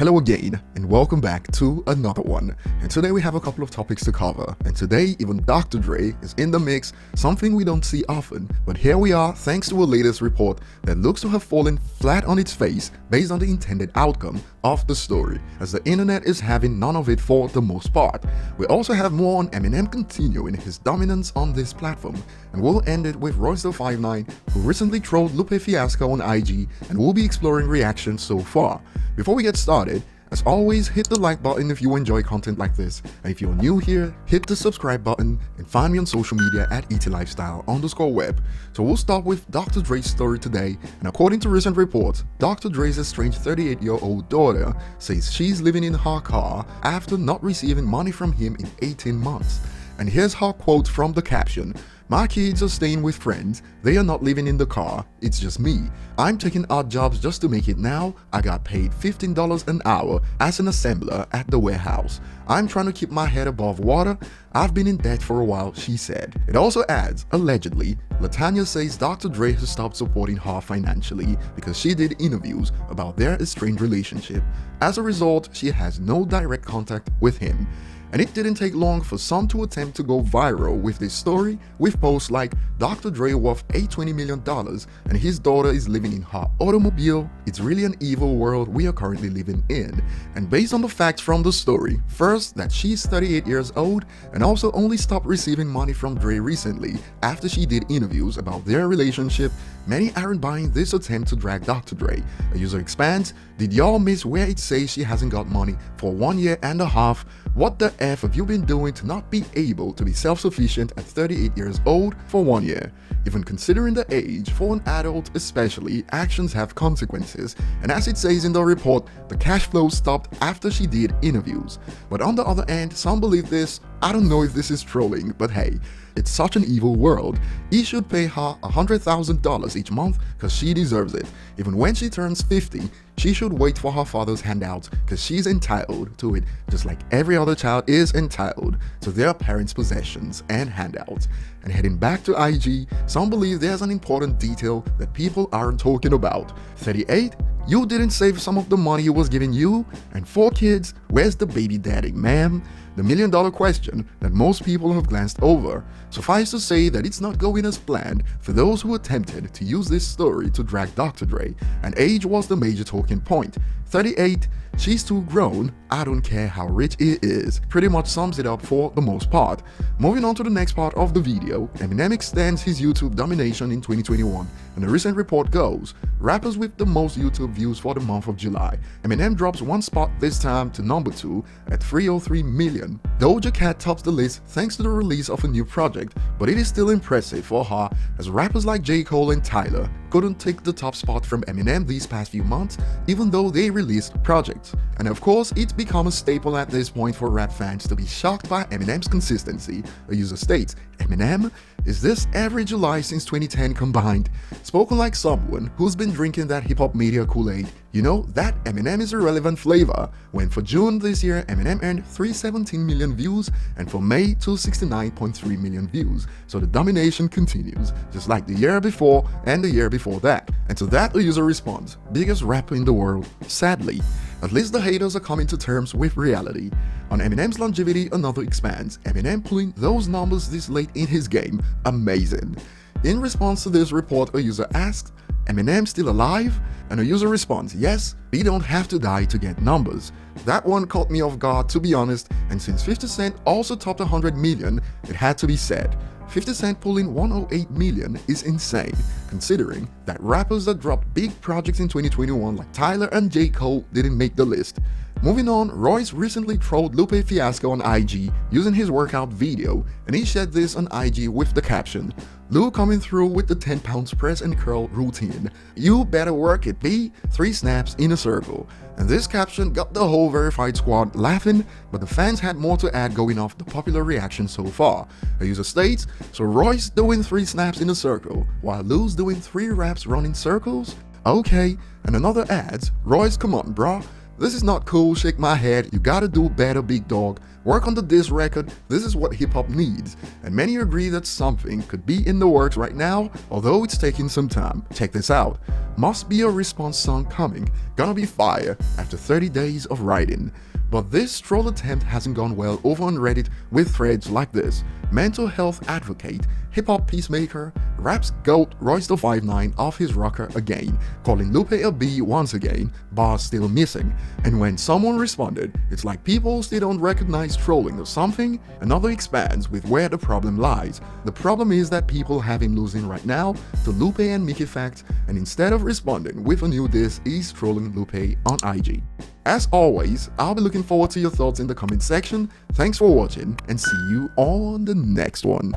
Hello again, and welcome back to another one. And today we have a couple of topics to cover. And today, even Dr. Dre is in the mix, something we don't see often. But here we are, thanks to a latest report that looks to have fallen flat on its face based on the intended outcome of the story, as the internet is having none of it for the most part. We also have more on Eminem continuing his dominance on this platform. And we'll end it with Royce the 5'9", who recently trolled Lupe Fiasco on IG, and we'll be exploring reactions so far. Before we get started, as always, hit the like button if you enjoy content like this, and if you're new here, hit the subscribe button and find me on social media at ETLifestyle_web. So we'll start with Dr. Dre's story today, and according to recent reports, Dr. Dre's estranged 38-year-old daughter says she's living in her car after not receiving money from him in 18 months. And here's her quote from the caption: "My kids are staying with friends, they are not living in the car, it's just me. I'm taking odd jobs just to make it now. I got paid $15 an hour as an assembler at the warehouse. I'm trying to keep my head above water. I've been in debt for a while," she said. It also adds, allegedly, Latanya says Dr. Dre has stopped supporting her financially because she did interviews about their estranged relationship. As a result, she has no direct contact with him. And it didn't take long for some to attempt to go viral with this story, with posts like Dr. Dre worth $820 million and his daughter is living in her automobile. It's really an evil world we are currently living in. And based on the facts from the story, first, that she's 38 years old and also only stopped receiving money from Dre recently after she did interviews about their relationship, many aren't buying this attempt to drag Dr. Dre. A user expands, "Did y'all miss where it says she hasn't got money for 1.5 years? What the F have you been doing to not be able to be self-sufficient at 38 years old for 1 year? Even considering the age, for an adult especially, actions have consequences." And as it says in the report, the cash flow stopped after she did interviews. But on the other end, some believe this. I don't know if this is trolling, but hey, it's such an evil world. He should pay her $100,000 each month because she deserves it. Even when she turns 50, she should wait for her father's handouts because she's entitled to it, just like every other child is entitled to their parents' possessions and handouts. And heading back to IG, some believe there's an important detail that people aren't talking about. 38? You didn't save some of the money he was giving you? And 4 kids? Where's the baby daddy, ma'am? The million-dollar question that most people have glanced over. Suffice to say that it's not going as planned for those who attempted to use this story to drag Dr. Dre, and age was the major talking point. 38, she's too grown, I don't care how rich he is, pretty much sums it up for the most part. Moving on to the next part of the video, Eminem extends his YouTube domination in 2021, and a recent report goes, rappers with the most YouTube views for the month of July. Eminem drops 1 spot this time to number 2 at 303 million. Doja Cat tops the list thanks to the release of a new project, but it is still impressive for her as rappers like J. Cole and Tyler couldn't take the top spot from Eminem these past few months, even though they released projects. And of course, it's become a staple at this point for rap fans to be shocked by Eminem's consistency. A user states, "Eminem? Is this every July since 2010 combined?" Spoken like someone who's been drinking that hip-hop media Kool-Aid, you know that Eminem is a relevant flavor, when for June this year, Eminem earned 317 million views, and for May, 269.3 million views. So the domination continues, just like the year before and the year before that. And to that, a user responds, "Biggest rapper in the world, sadly." At least the haters are coming to terms with reality. On Eminem's longevity, another expands, Eminem pulling those numbers this late in his game, amazing. In response to this report, a user asks, "Eminem still alive?" And a user responds, "Yes, we don't have to die to get numbers." That one caught me off guard, to be honest, and since 50 Cent also topped 100 million, it had to be said. 50 Cent pulling 108 million is insane, considering that rappers that dropped big projects in 2021 like Tyler and J. Cole didn't make the list. Moving on, Royce recently trolled Lupe Fiasco on IG using his workout video, and he shared this on IG with the caption, "Lou coming through with the 10 pounds press and curl routine. You better work it, B. 3 snaps in a circle." And this caption got the whole verified squad laughing, but the fans had more to add going off the popular reaction so far. A user states, "So Royce doing 3 snaps in a circle, while Lou's doing 3 reps running circles? Okay." And another adds, "Royce, come on, brah. This is not cool, shake my head, you gotta do better, big dog. Work on the diss record, this is what hip hop needs. And many agree that something could be in the works right now, although it's taking some time. Check this out. Must be a response song coming, gonna be fire after 30 days of writing. But this troll attempt hasn't gone well over on Reddit with threads like this. Mental health advocate, hip-hop peacemaker, raps GOAT Royce the 5'9" off his rocker again, calling Lupe a B once again, bars still missing. And when someone responded, it's like people still don't recognize trolling or something. Another expands with where the problem lies. The problem is that people have him losing right now to Lupe and Mickey Facts, and instead of responding with a new diss, he's trolling Lupe on IG. As always, I'll be looking forward to your thoughts in the comment section. Thanks for watching and see you on the next one.